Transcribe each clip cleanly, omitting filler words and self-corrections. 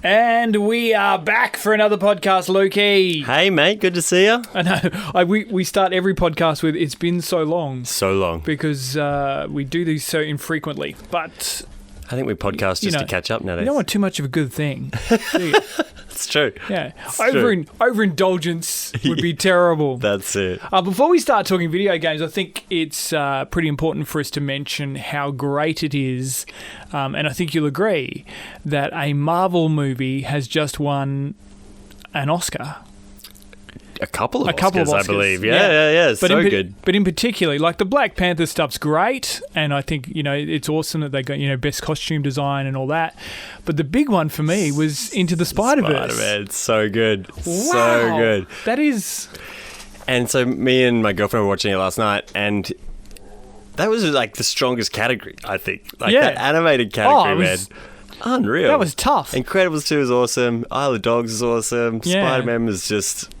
And we are back for another podcast, Lukey. Hey, mate. Good to see you. I know. We start every podcast with, it's been so long. So long. Because we do these so infrequently. But I think we podcast just to catch up nowadays. You don't want too much of a good thing, do you? It's true. Yeah. Overindulgence would be terrible. That's it. Before we start talking video games, I think it's pretty important for us to mention how great it is, and I think you'll agree, that a Marvel movie has just won an Oscar. A couple of Oscars, I believe. Yeah. But good. But in particular, like the Black Panther stuff's great, and I think, it's awesome that they got, best costume design and all that. But the big one for me was Into the Spider-Verse. Spider-Man, it's so good. Wow. So good. That is... And so me and my girlfriend were watching it last night, and that was like the strongest category, I think. That animated category, man. Unreal. That was tough. Incredibles 2 is awesome. Isle of Dogs is awesome. Yeah. Spider-Man was just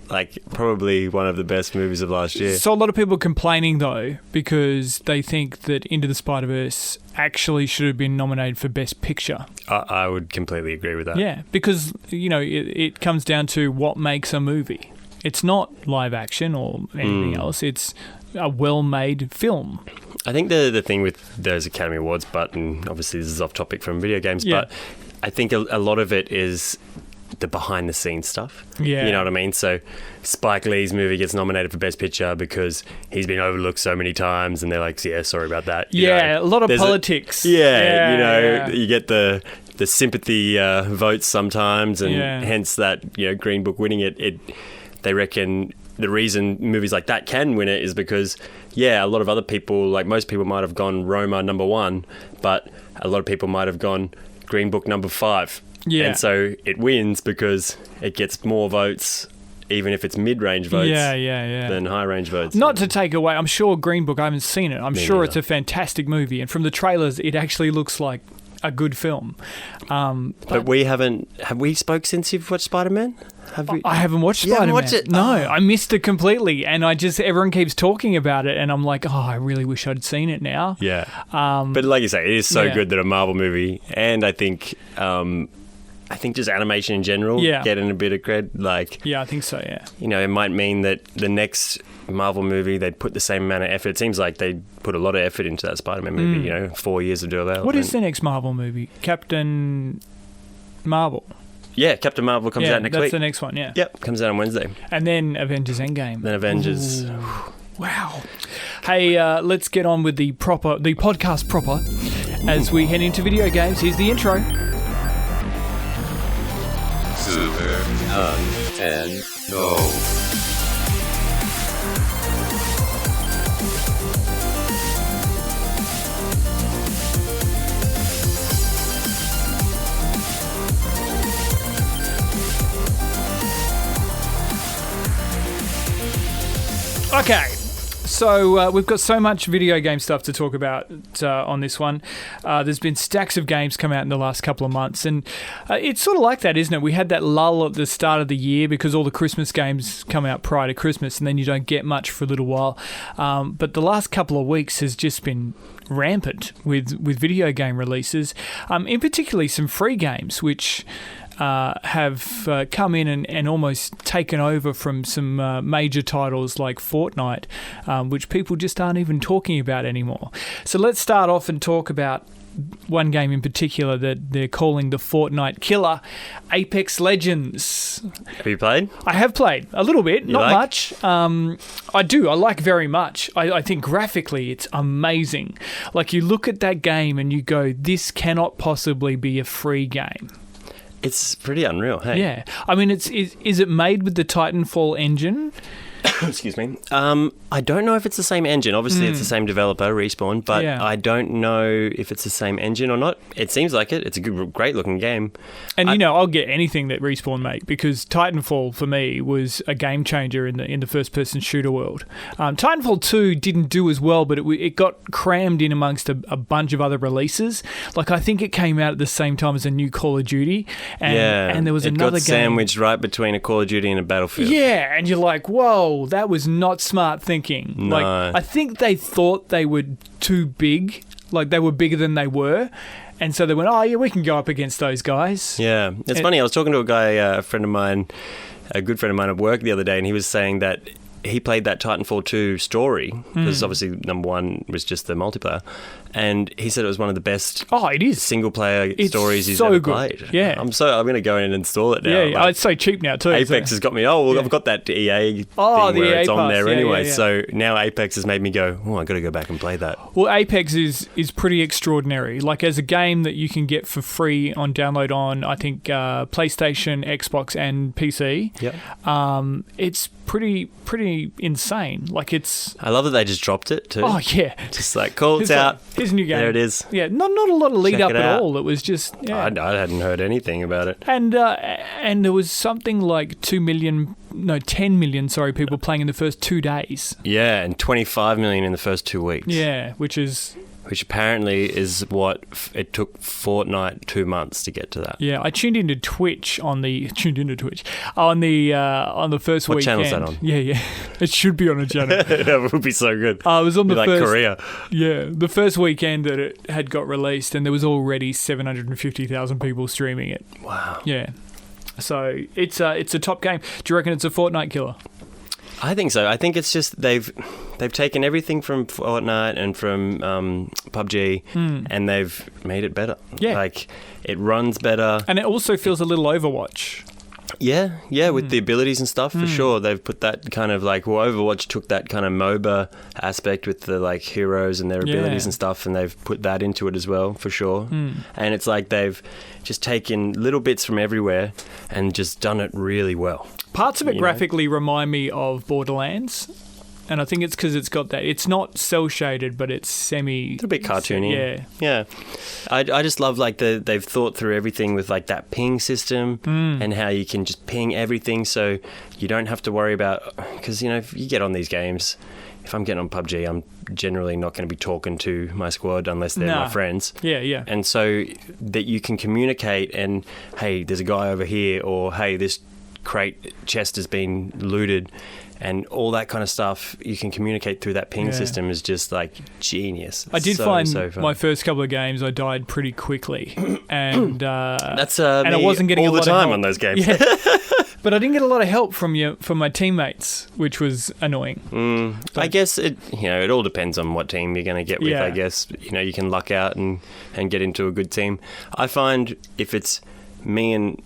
probably one of the best movies of last year. So a lot of people complaining though because they think that Into the Spider-Verse actually should have been nominated for Best Picture. I would completely agree with that. Yeah, because it comes down to what makes a movie. It's not live action or anything else. It's a well-made film. I think the thing with those Academy Awards, and obviously this is off topic from video games, but I think a lot of it is the behind-the-scenes stuff. Yeah. You know what I mean? So Spike Lee's movie gets nominated for Best Picture because he's been overlooked so many times, and they're like, yeah, sorry about that. A lot of politics. You get the sympathy votes sometimes, and hence that, Green Book winning it, they reckon the reason movies like that can win it is because, a lot of other people, like most people might have gone Roma number 1, but a lot of people might have gone Green Book number 5. Yeah. And so it wins because it gets more votes, even if it's mid-range votes than high-range votes. Not to take away, I'm sure Green Book, I haven't seen it. I'm sure it's a fantastic movie. And from the trailers, it actually looks like a good film. But we haven't... Have we spoke since you've watched Spider-Man? I haven't watched Spider-Man. You haven't watched it? No, I missed it completely. And everyone keeps talking about it. And I'm like, I really wish I'd seen it now. Yeah. But like you say, it is so good that a Marvel movie, and I think just animation in general, getting a bit of cred. I think so, yeah. It might mean that the next Marvel movie, they'd put the same amount of effort. It seems like they put a lot of effort into that Spider-Man movie, 4 years of development. What is the next Marvel movie? Captain Marvel. Yeah, Captain Marvel comes out next week. That's the next one, yeah. Yep, comes out on Wednesday. And then Avengers Endgame. Then Avengers. Ooh. Wow. Hey, let's get on with the podcast proper as we head into video games. Here's the intro. Super Nintendo. Okay, so we've got so much video game stuff to talk about on this one. There's been stacks of games come out in the last couple of months, and it's sort of like that, isn't it? We had that lull at the start of the year because all the Christmas games come out prior to Christmas, and then you don't get much for a little while. But the last couple of weeks has just been rampant with video game releases, in particularly some free games, which... have come in and almost taken over from some major titles like Fortnite, which people just aren't even talking about anymore. So let's start off and talk about one game in particular that they're calling the Fortnite killer, Apex Legends. Have you played? I have played a little bit, not like? much. I do. I like very much. I think graphically it's amazing. Like you look at that game and you go, this cannot possibly be a free game. It's pretty unreal, hey? Yeah. I mean, is it made with the Titanfall engine? Excuse me. I don't know if it's the same engine. Obviously, it's the same developer, Respawn, but I don't know if it's the same engine or not. It seems like it. It's a good, great-looking game. And, I'll get anything that Respawn make because Titanfall, for me, was a game changer in the first-person shooter world. Titanfall 2 didn't do as well, but it got crammed in amongst a bunch of other releases. Like, I think it came out at the same time as a new Call of Duty. And there was another game. It got sandwiched right between a Call of Duty and a Battlefield. Yeah, and you're like, whoa, that was not smart thinking. No. Like, I think they thought they were too big, like they were bigger than they were, And so they went, oh, yeah, we can go up against those guys. Yeah. It's funny. I was talking to a guy, a friend of mine, a good friend of mine at work the other day, and he was saying that he played that Titanfall 2 story, because obviously number one was just the multiplayer, and he said it was one of the best single-player stories he's ever played. Yeah. I'm going to go in and install it now. Yeah, it's so cheap now too. Apex has got me, I've got that EA thing where it's on there anyway, so now Apex has made me go, I've got to go back and play that. Well, Apex is pretty extraordinary. Like, as a game that you can get for free on download on, I think, PlayStation, Xbox and PC, it's pretty insane. Like, it's... I love that they just dropped it too. Oh, yeah. Just like, cool, it's out. Here's a new game. There it is. Yeah, not a lot of lead up at all. It was just... Yeah. I hadn't heard anything about it. And there was something like 10 million, people playing in the first 2 days. Yeah, and 25 million in the first 2 weeks. Yeah, which apparently is what it took Fortnite 2 months to get to that. Yeah, I tuned into Twitch on the first weekend. What channel is that on? Yeah. It should be on a channel. That would be so good. I was on the first Korea. Yeah, the first weekend that it had got released, and there was already 750,000 people streaming it. Wow. Yeah. So it's a top game. Do you reckon it's a Fortnite killer? I think so. I think it's just they've taken everything from Fortnite and from PUBG and they've made it better. Yeah. Like, it runs better. And it also feels a little Overwatch. Yeah, with the abilities and stuff, for sure. They've put that kind of like, Overwatch took that kind of MOBA aspect with the like heroes and their abilities and stuff, and they've put that into it as well, for sure. And it's like they've just taken little bits from everywhere and just done it really well. Parts of it graphically remind me of Borderlands, and I think it's because it's got that. It's not cel shaded, but it's semi. It's a bit cartoony. Yeah. I just love like they've thought through everything with like that ping system and how you can just ping everything, so you don't have to worry about, because if you get on these games, if I'm getting on PUBG, I'm generally not going to be talking to my squad unless they're my friends. Yeah. And so that you can communicate and, hey, there's a guy over here, or hey, this crate chest has been looted, and all that kind of stuff you can communicate through that ping system is just like genius. I did find my first couple of games I died pretty quickly, and that's and I wasn't getting all a the lot time of on those games. Yeah. But I didn't get a lot of help from my teammates, which was annoying. I guess it all depends on what team you're going to get with. I guess you can luck out and get into a good team. I find if it's me and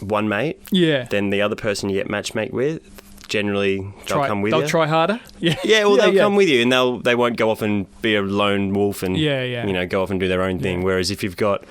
one mate, then the other person you get matchmate with, generally they'll come with you. They'll try harder. They'll come with you, and they won't go off and be a lone wolf and go off and do their own thing. Whereas if you've got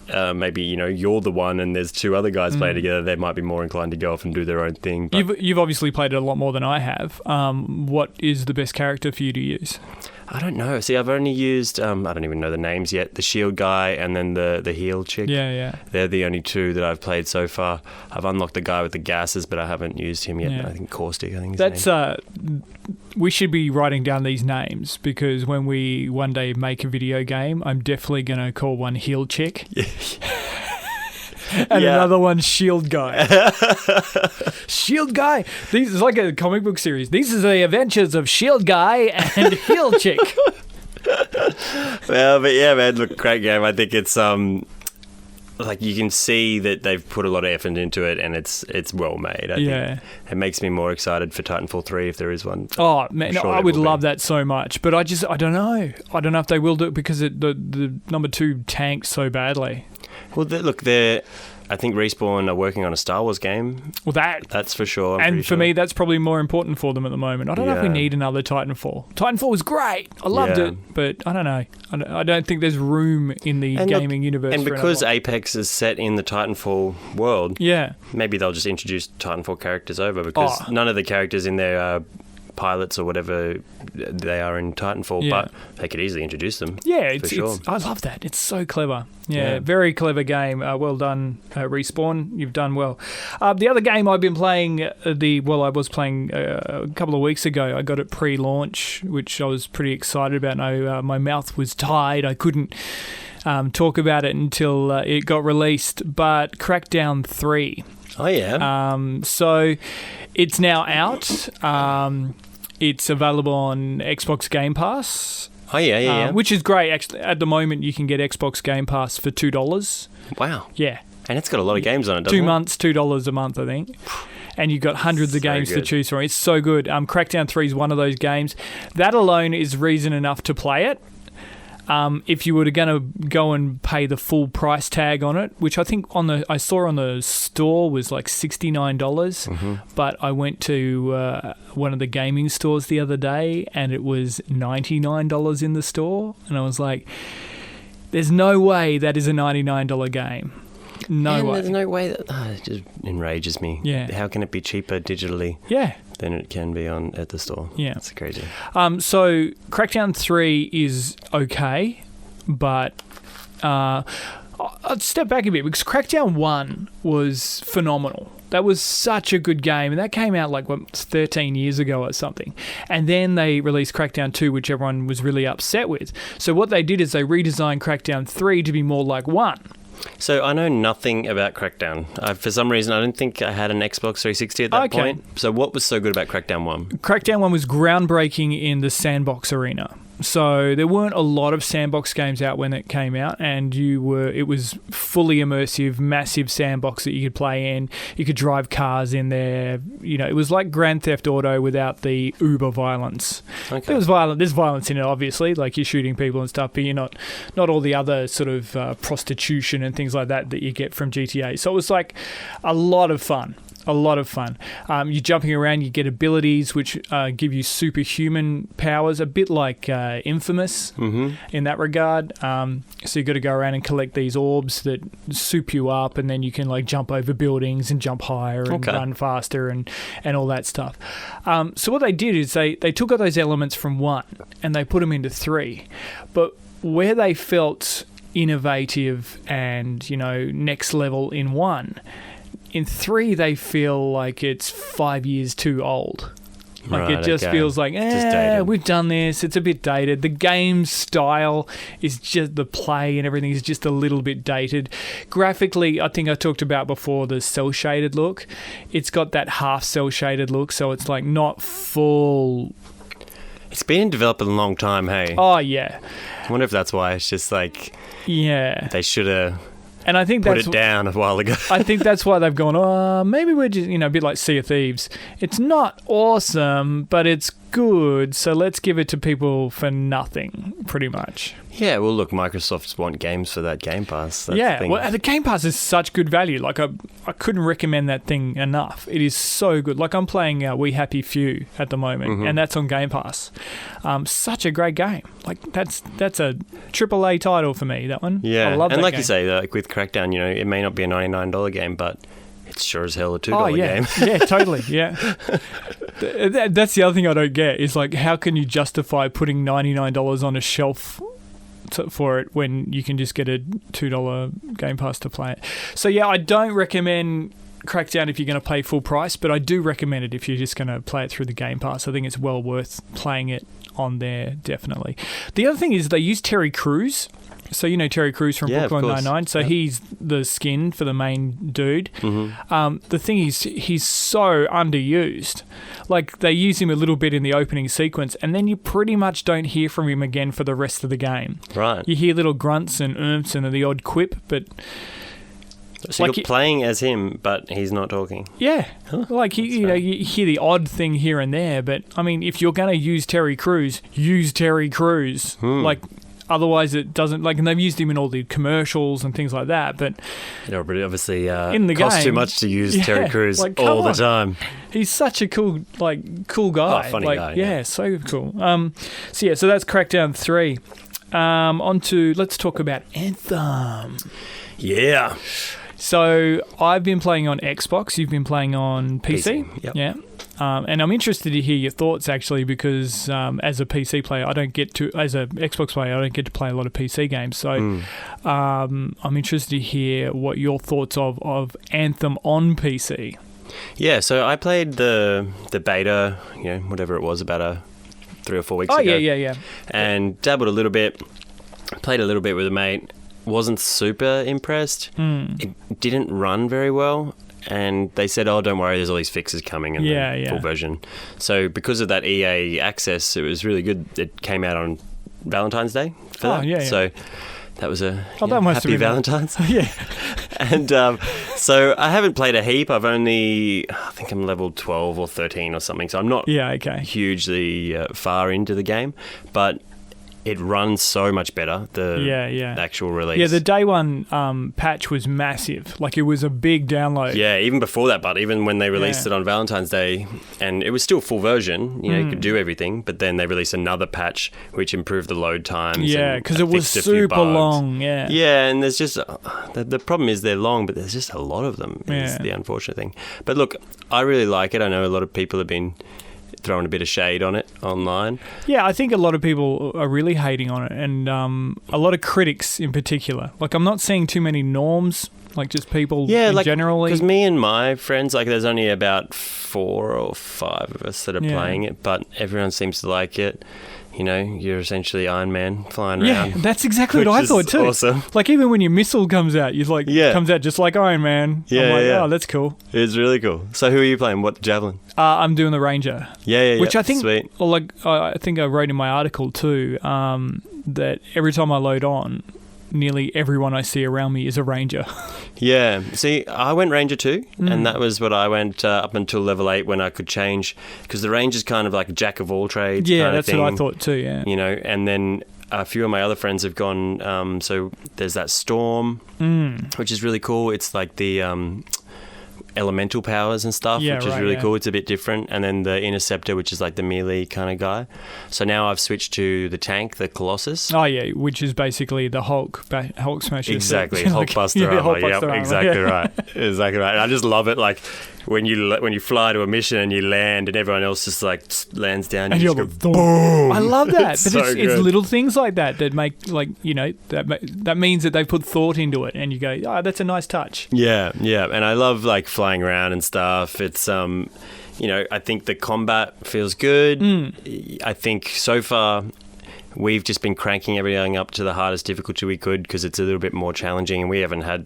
maybe you're the one and there's two other guys playing together, they might be more inclined to go off and do their own thing. But you've obviously played it a lot more than I have. What is the best character for you to use? I don't know. See, I've only used, I don't even know the names yet, the shield guy and then the heal chick. Yeah. They're the only two that I've played so far. I've unlocked the guy with the gases, but I haven't used him yet. Yeah. I think Caustic, his name. We should be writing down these names, because when we one day make a video game, I'm definitely going to call one heal chick. And another one Shield Guy. Shield Guy. This is like a comic book series. These are the adventures of Shield Guy and Heal Chick. Well, but yeah, man, look, great game. I think it's like you can see that they've put a lot of effort into it, and it's well made. I think it makes me more excited for Titanfall 3 if there is one. Oh man, I would love that so much, but I don't know. I don't know if they will do it, because the number 2 tanked so badly. Well, I think Respawn are working on a Star Wars game. Well, that's for sure. And for me, that's probably more important for them at the moment. I don't know if we need another Titanfall. Titanfall was great. I loved it, but I don't know. I don't think there's room in the gaming universe. And because Apex is set in the Titanfall world, maybe they'll just introduce Titanfall characters over, because none of the characters in there are pilots or whatever they are in Titanfall, but they could easily introduce them. I love that. It's so clever. Very clever game. Well done, Respawn. You've done well. The other game I've been playing, I was playing a couple of weeks ago. I got it pre-launch, which I was pretty excited about. My mouth was tied. I couldn't talk about it until it got released. But Crackdown 3. Oh yeah. So it's now out. It's available on Xbox Game Pass, Oh, yeah. Which is great, actually. At the moment, you can get Xbox Game Pass for $2. Wow. Yeah. And it's got a lot of games on it, doesn't it? 2 months, $2 a month, I think. And you've got hundreds of games to choose from. It's so good. Crackdown 3 is one of those games. That alone is reason enough to play it. If you were going to go and pay the full price tag on it, which I think I saw on the store was like $69, but I went to one of the gaming stores the other day and it was $99 in the store, and I was like, "There's no way that is a $99 game." No way. There's no way that it just enrages me. Yeah. How can it be cheaper digitally? Yeah. Than it can be at the store. Yeah. That's crazy. So Crackdown 3 is okay, but I'll step back a bit because Crackdown 1 was phenomenal. That was such a good game, and that came out like 13 years ago or something. And then they released Crackdown 2, which everyone was really upset with. So what they did is they redesigned Crackdown 3 to be more like 1. So I know nothing about Crackdown. For some reason, I didn't think I had an Xbox 360 at that point. So what was so good about Crackdown 1? Crackdown 1 was groundbreaking in the sandbox arena. So there weren't a lot of sandbox games out when it came out, and it was fully immersive, massive sandbox that you could play in. You could drive cars in there. It was like Grand Theft Auto without the uber violence. Okay. It was violent. There's violence in it, obviously, like you're shooting people and stuff, but you're not all the other sort of prostitution and things like that you get from GTA. So it was like a lot of fun. A lot of fun. You're jumping around, you get abilities which give you superhuman powers, a bit like Infamous in that regard. So you've got to go around and collect these orbs that soup you up, and then you can like jump over buildings and jump higher and run faster and all that stuff. So what they did is they took all those elements from 1 and they put them into 3. But where they felt innovative and, next level in 1, in 3, they feel like it's 5 years too old. Like it just feels like, we've done this. It's a bit dated. The game style is just the play and everything is just a little bit dated. Graphically, I think I talked about before the cell shaded look. It's got that half cell shaded look, so it's like not full. It's been in development a long time, hey? Oh yeah. I wonder if that's why it's just like, they should have. And I think put it down a while ago. I think that's why they've gone, maybe we're just, a bit like Sea of Thieves. It's not awesome, but it's good, so let's give it to people for nothing, pretty much. Yeah, well, look, Microsoft want games for that Game Pass. That's the Game Pass is such good value. Like, I couldn't recommend that thing enough. It is so good. Like, I'm playing We Happy Few at the moment, and that's on Game Pass. Such a great game. Like, that's a AAA title for me, that one. Yeah, I love that and like game. you say, like with Crackdown, it may not be a $99 game, but it's sure as hell a $2 game. Yeah, totally, yeah. That's the other thing I don't get is, like, how can you justify putting $99 on a shelf for it when you can just get a $2 Game Pass to play it? So, yeah, I don't recommend Crackdown if you're going to pay full price, but I do recommend it if you're just going to play it through the Game Pass. I think it's well worth playing it on there, definitely. The other thing is they use Terry Crews. So Terry Crews from Brooklyn Nine-Nine. So he's the skin for the main dude. The thing is, he's so underused. Like, they use him a little bit in the opening sequence, and then you pretty much don't hear from him again for the rest of the game. Right. You hear little grunts and oomphs and the odd quip, but... So you're playing as him, but he's not talking. Yeah, like you hear the odd thing here and there, but I mean, if you're going to use Terry Crews, use Terry Crews. Like, otherwise it doesn't. Like, and they've used him in all the commercials and things like that. But but it obviously in the costs game, too much to use Terry Crews all the time. He's such a cool guy. Funny guy. Yeah, so cool. So that's Crackdown 3. Let's talk about Anthem. Yeah. So I've been playing on Xbox. You've been playing on PC. Yep. Yeah. And I'm interested to hear your thoughts, actually, because as a PC player, as an Xbox player, I don't get to play a lot of PC games. So I'm interested to hear what your thoughts of Anthem on PC. Yeah, so I played the beta, whatever it was, about 3 or 4 weeks ago. Oh, yeah. And dabbled a little bit, played a little bit with a mate. Wasn't super impressed. It didn't run very well, and they said, don't worry, there's all these fixes coming in the full version. So because of that EA access, it was really good. It came out on Valentine's Day for that. Yeah. So that was a that must happy have been Valentine's. Yeah. And so I haven't played a heap. I think I'm level 12 or 13 or something. So I'm not hugely far into the game, but it runs so much better, the actual release. Yeah, the day one patch was massive. Like, it was a big download. Yeah, even before that, but even when they released it on Valentine's Day, and it was still full version, you could do everything, but then they released another patch which improved the load times. Yeah, because it was super long, yeah. Yeah, and there's just... the problem is they're long, but there's just a lot of them, is the unfortunate thing. But look, I really like it. I know a lot of people have been throwing a bit of shade on it online. Yeah, I think a lot of people are really hating on it, and a lot of critics in particular. Like, I'm not seeing too many norms, like just people generally. Because me and my friends, like, there's only about 4 or 5 of us that are playing it, but everyone seems to like it. You know, you're essentially Iron Man flying around. Yeah, that's exactly what I thought too. Awesome. Like, even when your missile comes out, comes out just like Iron Man. Yeah, I'm like, oh, that's cool. It's really cool. So who are you playing? What javelin? I'm doing the Ranger. Yeah. Which I think, sweet. Well, like, I think I wrote in my article too, that every time I load on, nearly everyone I see around me is a Ranger. Yeah. See, I went Ranger too, and that was what I went up until level 8 when I could change, because the Ranger's kind of like a jack of all trades. Yeah, kind that's of thing, what I thought too, yeah. You know, and then a few of my other friends have gone, so there's that Storm, which is really cool. It's like the elemental powers and stuff, which is really cool. It's a bit different. And then the Interceptor, which is like the melee kind of guy. So now I've switched to the tank, the Colossus. Oh, yeah, which is basically the Hulk smasher. Exactly, Hulkbuster armor. Yep, exactly right. Exactly right. And I just love it, like, when you fly to a mission and you land and everyone else just like lands down and you just go boom. I love that. But it's good. little things like that make, like, you know, that means that they've put thought into it, and you go, oh, that's a nice touch. Yeah. And I love like flying around and stuff. It's you know, I think the combat feels good. I think so far we've just been cranking everything up to the hardest difficulty we could, because it's a little bit more challenging, and we haven't had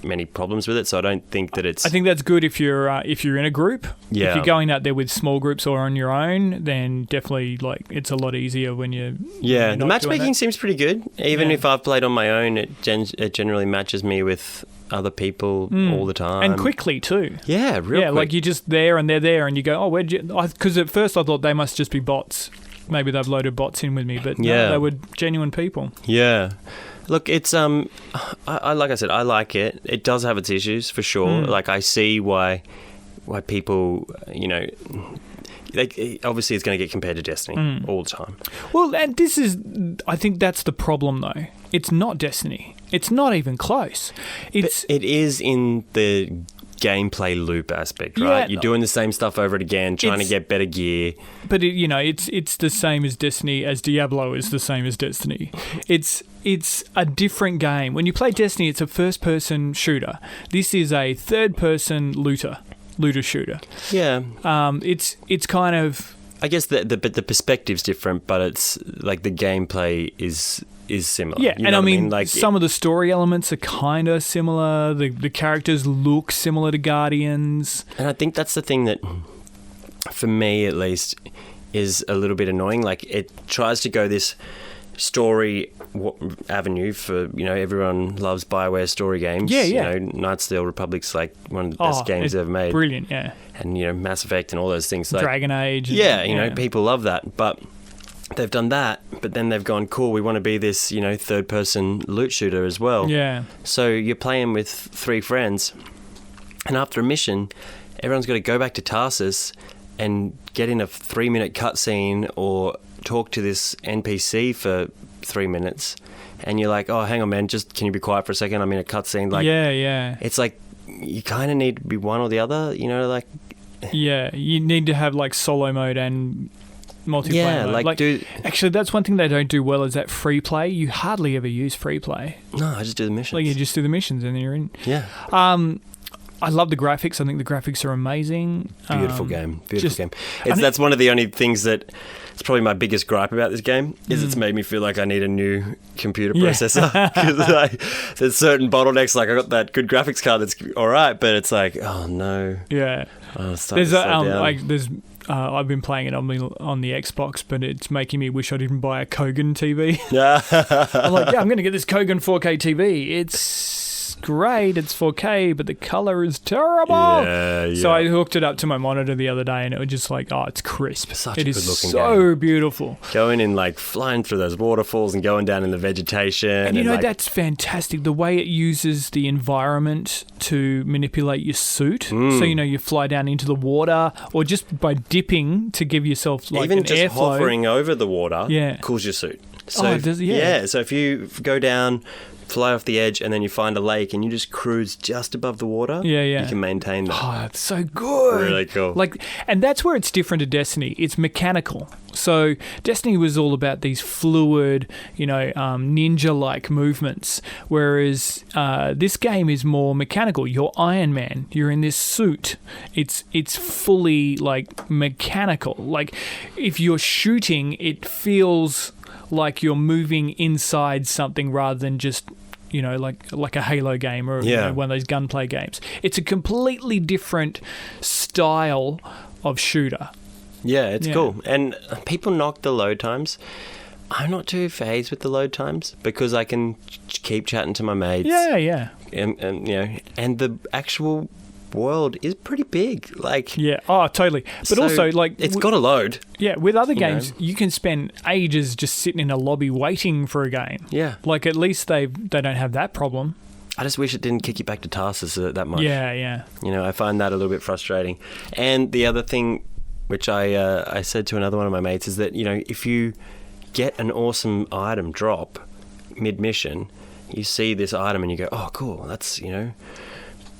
many problems with it, so I don't think that it's... I think that's good if you're in a group. Yeah. If you're going out there with small groups or on your own, then definitely, like, it's a lot easier when you... Yeah, the matchmaking seems pretty good. Even if I've played on my own, it generally matches me with other people all the time. And quickly too. Yeah, real quick. Like, you're just there and they're there and you go, oh, where'd you... Because at first I thought they must just be bots. Maybe they've loaded bots in with me, but no, they were genuine people. Yeah. Look, it's I like I said, I like it. It does have its issues for sure. Like, I see why people, you know, like, obviously it's going to get compared to Destiny all the time. Well, and I think that's the problem though. It's not Destiny. It's not even close. It is in the gameplay loop aspect, right? Yeah, you're doing the same stuff over and again, trying to get better gear. But you know, it's the same as Destiny, as Diablo is the same as Destiny. It's a different game. When you play Destiny, it's a first-person shooter. This is a third-person looter shooter. Yeah. It's kind of... I guess the perspective's different, but it's like the gameplay is similar. Yeah, you and know I mean, like, some of the story elements are kind of similar. The characters look similar to Guardians. And I think that's the thing that, for me at least, is a little bit annoying. Like, it tries to go this story avenue for, you know, everyone loves BioWare story games. Yeah. You know, Knights of the Old Republic's like one of the best games ever made. Brilliant, yeah. And, you know, Mass Effect and all those things. Like, Dragon Age. Yeah, you know, people love that. But they've done that, but then they've gone, cool, we want to be this, you know, third-person loot shooter as well. Yeah. So you're playing with 3 friends, and after a mission, everyone's got to go back to Tarsus and get in a 3-minute cutscene or talk to this NPC for 3 minutes, and you're like, oh, hang on, man, just can you be quiet for a second? I'm in a cutscene. Like, yeah. It's like you kind of need to be one or the other, you know, like... Yeah, you need to have, like, solo mode and multiplayer mode. Like, actually, that's one thing they don't do well, is that free play. You hardly ever use free play. No, I just do the missions. Like, you just do the missions and then you're in. Yeah. I love the graphics. I think the graphics are amazing. Beautiful game. That's one of the only things that... It's probably my biggest gripe about this game, is it's made me feel like I need a new computer processor. Because there's certain bottlenecks. Like, I got that good graphics card that's all right, but it's like, oh no. Yeah. There's I've been playing it on the Xbox, but it's making me wish I didn't buy a Kogan TV. I'm like, I'm going to get this Kogan 4K TV. It's great, it's 4K, but the color is terrible. Yeah. So I hooked it up to my monitor the other day, and it was just like, it's crisp. Such it a is good-looking so game. beautiful. Going in, like, flying through those waterfalls and going down in the vegetation. And you know, like, that's fantastic. The way it uses the environment to manipulate your suit. So, you know, you fly down into the water, or just by dipping to give yourself, like, even an just airflow. Hovering over the water Yeah. cools your suit. So does it? Yeah. So if you go down, fly off the edge, and then you find a lake and you just cruise just above the water, you can maintain that. Oh, it's so good. Really cool. Like, and that's where it's different to Destiny. It's mechanical. So Destiny was all about these fluid, ninja-like movements, whereas this game is more mechanical. You're Iron Man. You're in this suit. It's fully, like, mechanical. Like, if you're shooting, it feels like you're moving inside something rather than just, like a Halo game or one of those gunplay games. It's a completely different style of shooter. Yeah, it's cool. And people knock the load times. I'm not too phased with the load times because I can keep chatting to my mates. Yeah. And and the actual world is pretty big. Like, totally. But so also, like, it's got a load. Yeah, with other games, you can spend ages just sitting in a lobby waiting for a game. Yeah. Like, at least they don't have that problem. I just wish it didn't kick you back to tasks that much. Yeah. I find that a little bit frustrating. And the other thing, which I said to another one of my mates, is that, if you get an awesome item drop mid-mission, you see this item and you go, oh, cool, that's,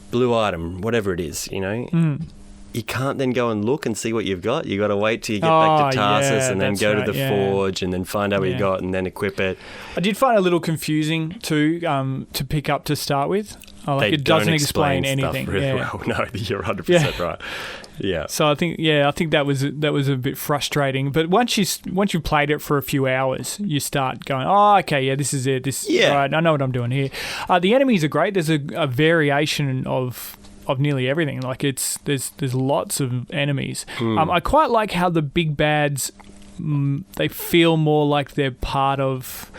blue item, whatever it is, You can't then go and look and see what you've got. You got to wait till you get back to Tarsus and then go to the forge and then find out what you got and then equip it. I did find it a little confusing too to pick up to start with. It doesn't explain anything. Really well. No, you're 100% right. Yeah. So I think that was a bit frustrating. But once you played it for a few hours, you start going, oh, okay, yeah, this is it. Right, I know what I'm doing here. The enemies are great. There's a variation of nearly everything. Like, there's lots of enemies. I quite like how the big bads, they feel more like they're part of,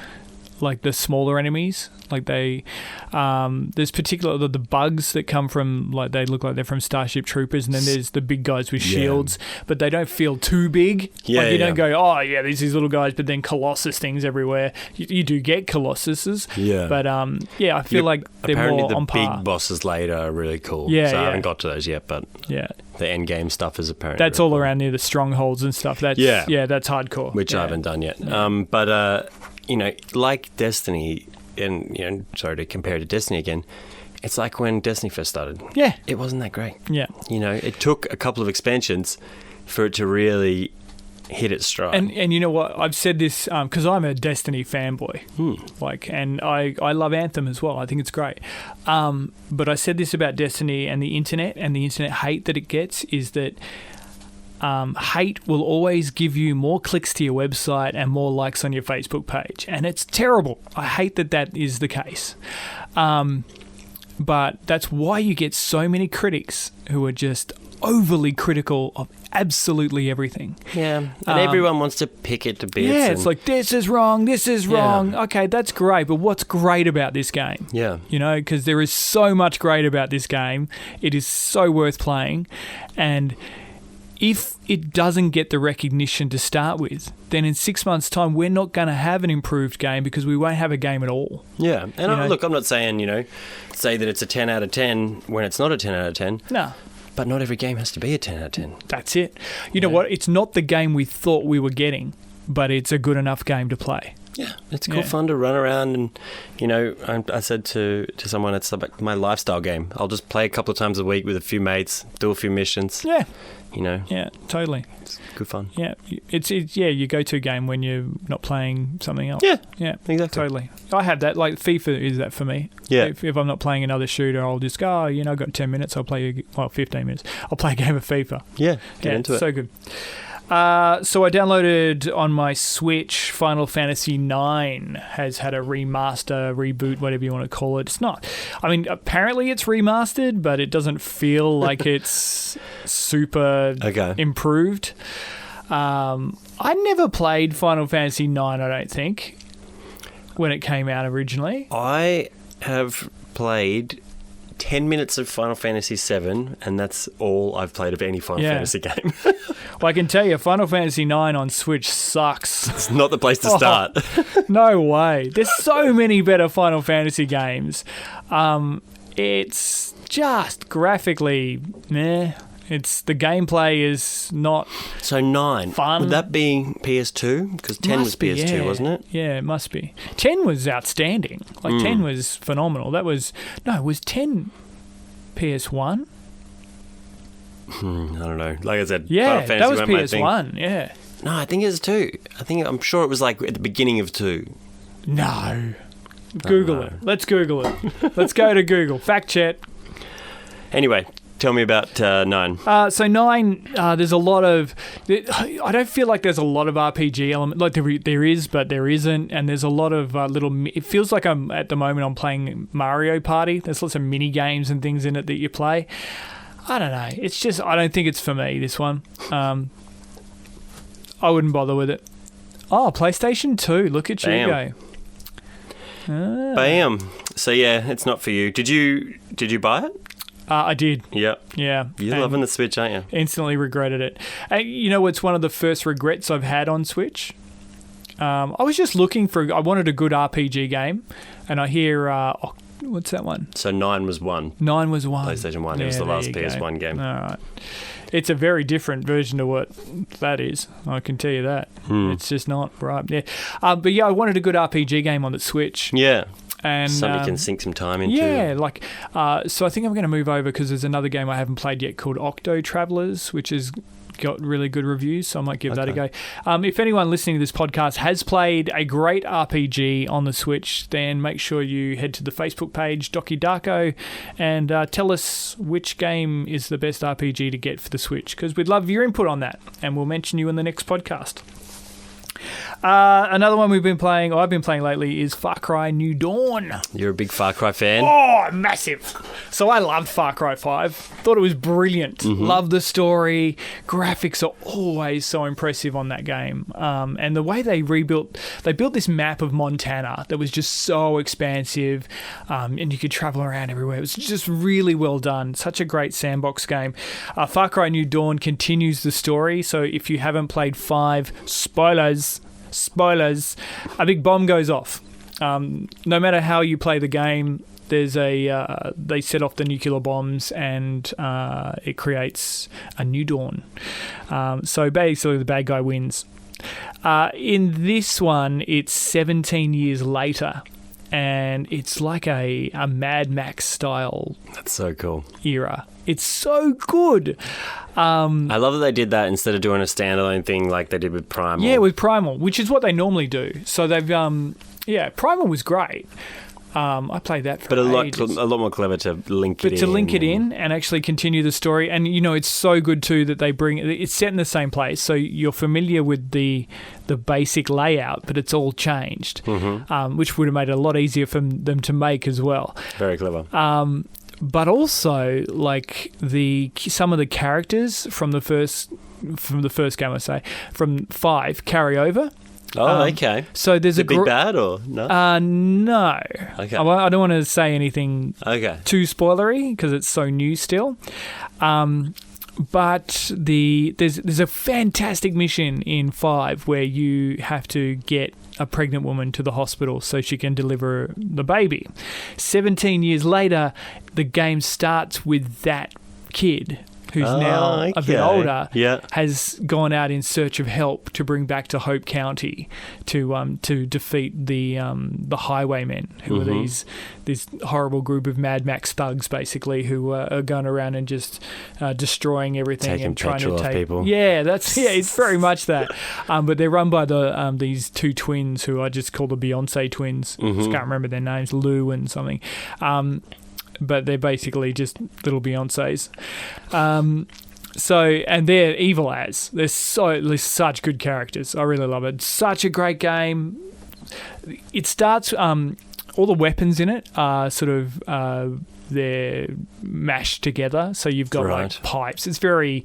like, the smaller enemies. Like, there's particularly the bugs that come from, like, they look like they're from Starship Troopers, and then there's the big guys with shields, but they don't feel too big. Yeah, you don't go, oh yeah, there's these little guys, but then Colossus things everywhere. You do get Colossuses, but I feel like they're more on par. Apparently the big bosses later are really cool. Yeah, so I haven't got to those yet, but the end game stuff is apparently that's all around near the strongholds and stuff. That's that's hardcore, which I haven't done yet. But like Destiny. And sorry to compare it to Destiny again, it's like when Destiny first started. Yeah. It wasn't that great. Yeah. It took a couple of expansions for it to really hit its stride. And you know what? I've said this because I'm a Destiny fanboy. And I love Anthem as well. I think it's great. But I said this about Destiny and the internet hate that it gets is that hate will always give you more clicks to your website and more likes on your Facebook page. And it's terrible. I hate that is the case. But that's why you get so many critics who are just overly critical of absolutely everything. Yeah. And everyone wants to pick it to bits. Yeah, it's like, this is wrong, this is wrong. Okay, that's great, but what's great about this game? Yeah. Because there is so much great about this game. It is so worth playing. And if it doesn't get the recognition to start with, then in 6 months' time, we're not going to have an improved game because we won't have a game at all. Yeah. And look, I'm not saying, say that it's a 10 out of 10 when it's not a 10 out of 10. No. But not every game has to be a 10 out of 10. That's it. You know what? It's not the game we thought we were getting, but it's a good enough game to play. Yeah, it's cool fun to run around and, I said to someone, it's like my lifestyle game. I'll just play a couple of times a week with a few mates, do a few missions. Yeah. Yeah, totally. It's good fun. Yeah, it's your go-to game when you're not playing something else. Yeah, exactly. Totally. I have that. Like, FIFA is that for me. Yeah. If I'm not playing another shooter, I'll just go, I've got 10 minutes, I'll play, 15 minutes. I'll play a game of FIFA. Yeah, get into it. So good. So I downloaded on my Switch Final Fantasy IX has had a remaster, reboot, whatever you want to call it. It's not. I mean, apparently it's remastered, but it doesn't feel like it's super improved. I never played Final Fantasy IX, I don't think, when it came out originally. I have played 10 minutes of Final Fantasy VII, and that's all I've played of any Final Fantasy game. Well, I can tell you, Final Fantasy IX on Switch sucks. It's not the place to start. No way. There's so many better Final Fantasy games. It's just graphically, meh. The gameplay is not So 9. Fun. Would that be PS2? Because 10 was PS2, wasn't it? Yeah, it must be. 10 was outstanding. 10 was phenomenal. Was 10 PS1? I don't know. Like I said, Yeah, Final Fantasy that was weren't my thing. PS1, yeah. No, I think it's 2. I'm sure it was like at the beginning of 2. No. Google it. Let's Google it. Let's go to Google. Fact check. Anyway, tell me about 9. So 9, there's a lot of... I don't feel like there's a lot of RPG element. Like there is, but there isn't. And there's a lot of little... It feels like at the moment I'm playing Mario Party. There's lots of mini games and things in it that you play. I don't know. It's just... I don't think it's for me, this one. I wouldn't bother with it. Oh, PlayStation 2. Look at you go. Bam. So yeah, it's not for you. Did you buy it? I did. Yep. Yeah. You're loving the Switch, aren't you? Instantly regretted it. You know what's one of the first regrets I've had on Switch? I was just looking for... I wanted a good RPG game, and I hear... what's that one? So 9 was 1. 9 was 1. PlayStation 1. It was the last PS1 game. All right. It's a very different version of what that is. I can tell you that. It's just not right. Yeah. But yeah, I wanted a good RPG game on the Switch. Yeah. And somebody can sink some time into. Yeah, so I think I'm going to move over because there's another game I haven't played yet called Octo Travelers, which has got really good reviews, so I might give that a go. If anyone listening to this podcast has played a great RPG on the Switch, then make sure you head to the Facebook page, Doki Darko, and tell us which game is the best RPG to get for the Switch, because we'd love your input on that, and we'll mention you in the next podcast. Another one I've been playing lately is Far Cry New Dawn. You're a big Far Cry fan? Oh, massive. So I loved Far Cry 5. Thought it was brilliant. Loved the story. Graphics are always so impressive on that game. And the way they built this map of Montana that was just so expansive, and you could travel around everywhere. It was just really well done. Such a great sandbox game. Far Cry New Dawn continues the story. So if you haven't played 5, spoilers, a big bomb goes off. No matter how you play the game, there's they set off the nuclear bombs, and it creates a new dawn. So basically the bad guy wins. In this one, it's 17 years later, and it's like a Mad Max style. That's so cool. Era. It's so good. I love that they did that instead of doing a standalone thing like they did with Primal. Yeah, with Primal, which is what they normally do. So they've, Primal was great. I played that for ages. a lot more clever to link it in. But to link it in and actually continue the story. And, it's so good, too, that they bring... It's set in the same place, so you're familiar with the basic layout, but it's all changed, which would have made it a lot easier for them to make as well. Very clever. But also, like, some of the characters from the first game, I say, from 5 carry over. Oh, okay. So there's a big bad or no? No. Okay. I don't want to say anything too spoilery because it's so new still. But there's a fantastic mission in 5 where you have to get a pregnant woman to the hospital so she can deliver the baby. 17 years later, the game starts with that kid who's now a bit older, has gone out in search of help to bring back to Hope County to defeat the highwaymen, who are this horrible group of Mad Max thugs, basically, who are going around and just destroying everything taking and trying to take people. Yeah, it's very much that. But they're run by these two twins who I just call the Beyonce twins. I just can't remember their names, Lou and something. But they're basically just little Beyoncés. So, and they're evil as. They're such good characters. I really love it. Such a great game. It starts, all the weapons in it are sort of, they're mashed together. So you've got like pipes. It's very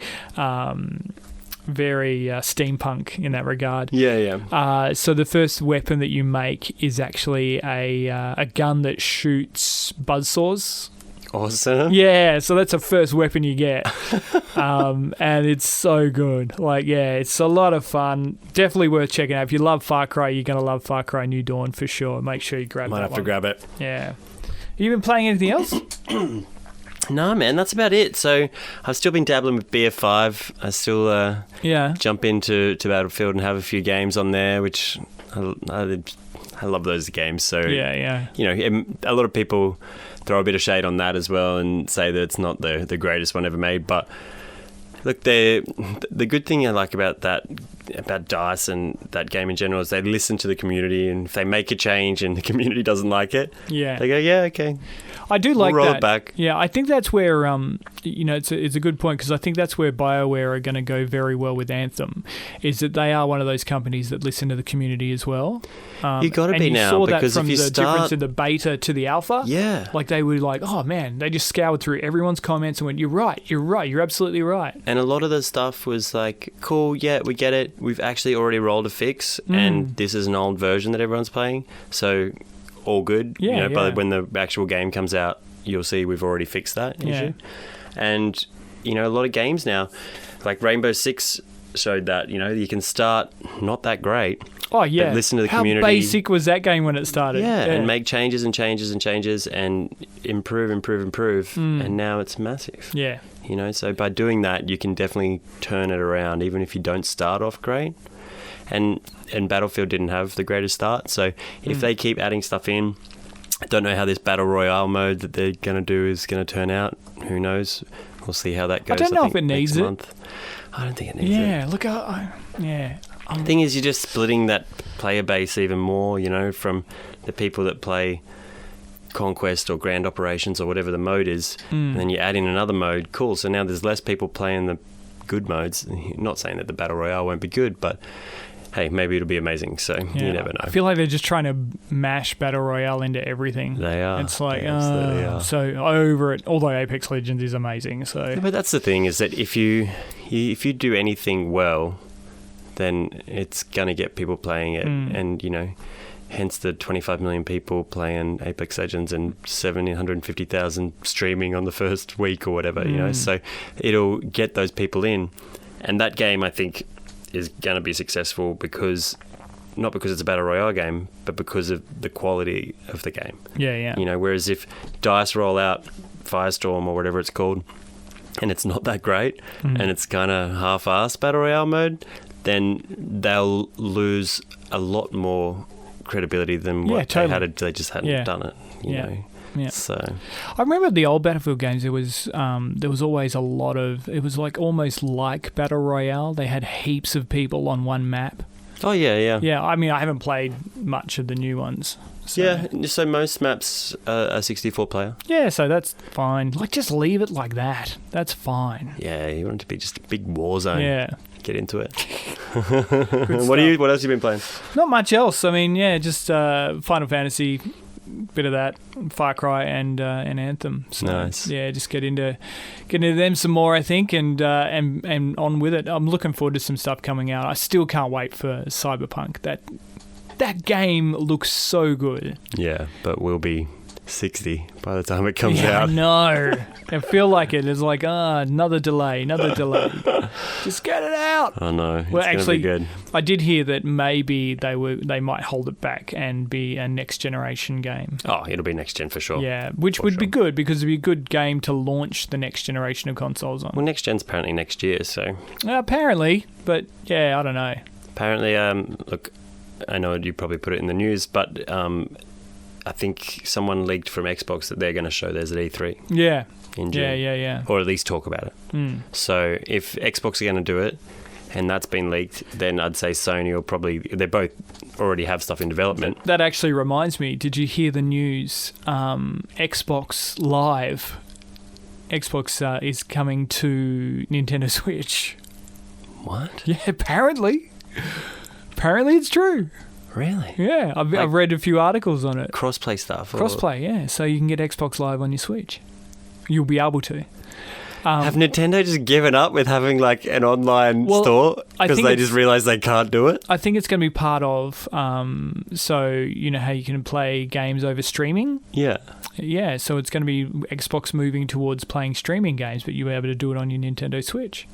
steampunk in that regard. Yeah. So the first weapon that you make is actually a gun that shoots buzzsaws. Awesome. Yeah, so that's the first weapon you get. And it's so good. Like, yeah, it's a lot of fun. Definitely worth checking out. If you love Far Cry, you're going to love Far Cry New Dawn for sure. Make sure you grab that one. Might have to grab it. Yeah. Have you been playing anything else? No, man, that's about it. So I've still been dabbling with BF5. I still jump into Battlefield and have a few games on there, which I love those games. So, yeah. You know, a lot of people throw a bit of shade on that as well and say that it's not the greatest one ever made. But look, the good thing I like about DICE and that game in general is they listen to the community, and if they make a change and the community doesn't like it, they go, yeah, okay. I do like roll that. It back. Yeah, I think that's where it's a good point, because I think that's where BioWare are going to go very well with Anthem, is that they are one of those companies that listen to the community as well. You got to be now, saw because that from if you the difference in the beta to the alpha. Yeah, like they were like, oh man, they just scoured through everyone's comments and went, you're right, you're absolutely right. And a lot of the stuff was like, cool, yeah, we get it. We've actually already rolled a fix, and this is an old version that everyone's playing, so all good. Yeah, But when the actual game comes out, you'll see we've already fixed that issue. And a lot of games now, like Rainbow Six showed that you can start not that great. Oh yeah, but listen to the community. How basic was that game when it started? Yeah, and make changes and changes and changes and improve, and now it's massive. Yeah. So by doing that, you can definitely turn it around, even if you don't start off great. And Battlefield didn't have the greatest start, so if they keep adding stuff in, I don't know how this Battle Royale mode that they're going to do is going to turn out. Who knows? We'll see how that goes. I don't know if it needs it. I don't think it needs it. Yeah, look, The thing is, you're just splitting that player base even more, from the people that play Conquest or Grand Operations or whatever the mode is, and then you add in another mode. Cool, so now there's less people playing the good modes. Not saying that the Battle Royale won't be good, but hey, maybe it'll be amazing, so you never know. I feel like they're just trying to mash Battle Royale into everything. They are. It's like, so over it, although Apex Legends is amazing. So, yeah, but that's the thing, is that if you do anything well, then it's going to get people playing it, and, hence the 25 million people playing Apex Legends and 750,000 streaming on the first week or whatever, so it'll get those people in. And that game, I think, is going to be successful not because it's a Battle Royale game, but because of the quality of the game. Yeah. Whereas if DICE roll out Firestorm or whatever it's called, and it's not that great, and it's kind of half-assed Battle Royale mode, then they'll lose a lot more credibility than what they just hadn't done it. You know. Yeah. So I remember the old Battlefield games. There was always a lot of. It was like almost like Battle Royale. They had heaps of people on one map. Oh yeah. Yeah, I mean, I haven't played much of the new ones. So. Yeah, so most maps are 64 player. Yeah, so that's fine. Like, just leave it like that. That's fine. Yeah, you want it to be just a big war zone. Yeah. Get into it. What else have you been playing? Not much else. I mean, just Final Fantasy, bit of that, Far Cry and Anthem. So, nice. Yeah, just get into them some more, I think, and on with it. I'm looking forward to some stuff coming out. I still can't wait for Cyberpunk. That game looks so good. Yeah, but we'll be 60 by the time it comes out. No, I feel like it is like another delay. Just get it out. I know. Well, actually, be good. I did hear that maybe they might hold it back and be a next generation game. Oh, it'll be next gen for sure. Yeah, which would be good, because it'd be a good game to launch the next generation of consoles on. Well, next gen's apparently next year, so apparently, but yeah, I don't know. Apparently, look, I know you probably put it in the news, but I think someone leaked from Xbox that they're going to show theirs at E3. Yeah. In June. Yeah. Or at least talk about it. So if Xbox are going to do it, and that's been leaked, then I'd say Sony will probably... They both already have stuff in development. That actually reminds me, did you hear the news? Xbox Live Xbox is coming to Nintendo Switch. What? Yeah, apparently. Apparently it's true. Really? Yeah, I've read a few articles on it. Crossplay stuff? Crossplay, yeah. So you can get Xbox Live on your Switch. You'll be able to. Have Nintendo just given up with having like an online store because they just realised they can't do it? I think it's going to be part of, so you know how you can play games over streaming? Yeah. Yeah, so it's going to be Xbox moving towards playing streaming games, but you'll be able to do it on your Nintendo Switch.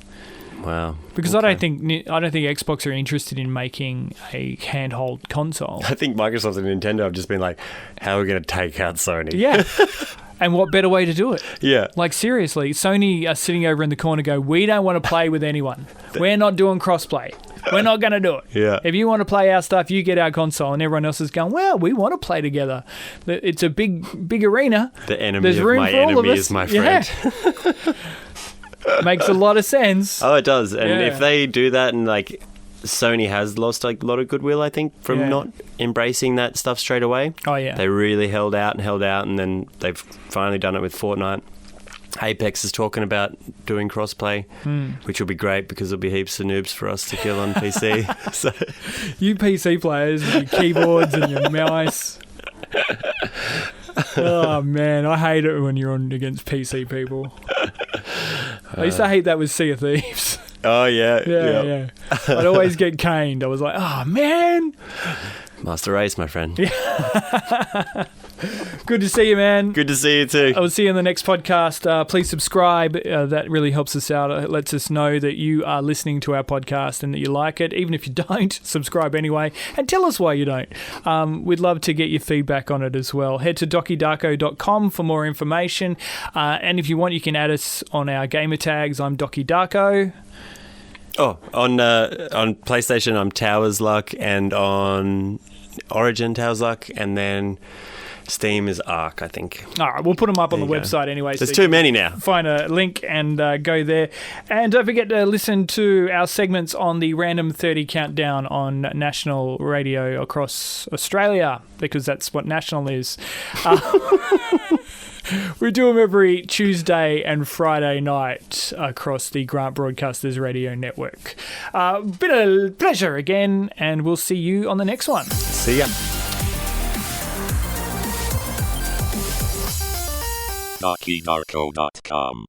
Wow. Because I don't think Xbox are interested in making a handheld console. I think Microsoft and Nintendo have just been like, how are we going to take out Sony? Yeah. And what better way to do it? Yeah. Like, seriously, Sony are sitting over in the corner go, we don't want to play with anyone. We're not doing crossplay. We're not going to do it. Yeah. If you want to play our stuff, you get our console. And everyone else is going, well, we want to play together. It's a big arena. The enemy There's of room my for all of enemy us. is my friend. Yeah. Makes a lot of sense. Oh, it does. And Yeah. if they do that and like Sony has lost like a lot of goodwill, I think, from not embracing that stuff straight away. Oh, yeah. They really held out, and then they've finally done it with Fortnite. Apex is talking about doing crossplay, which will be great because there'll be heaps of noobs for us to kill on PC. So You PC players with your keyboards and your mouse. Oh, man. I hate it when you're on against PC people. I used to hate that with Sea of Thieves. Oh, yeah. Yeah. I'd always get caned. I was like, oh, man. Master Race, my friend. Good to see you, man. Good to see you too. I will see you in the next podcast. Please subscribe. That really helps us out. It lets us know that you are listening to our podcast and that you like it. Even if you don't, subscribe anyway. And tell us why you don't. We'd love to get your feedback on it as well. Head to DokiDarko.com for more information. And if you want, you can add us on our gamer tags. I'm Doki Darko. Oh, on PlayStation, I'm Towers Luck, and on Origin, Towers Luck, and then Steam is Arc, I think. All right, we'll put them up on the There you website anyway. There's so too many now. Find a link and go there. And don't forget to listen to our segments on the Random 30 Countdown on national radio across Australia, because that's what national is. We do them every Tuesday and Friday night across the Grant Broadcasters Radio Network. Bit of pleasure again, and we'll see you on the next one. See ya. DokiDarko.com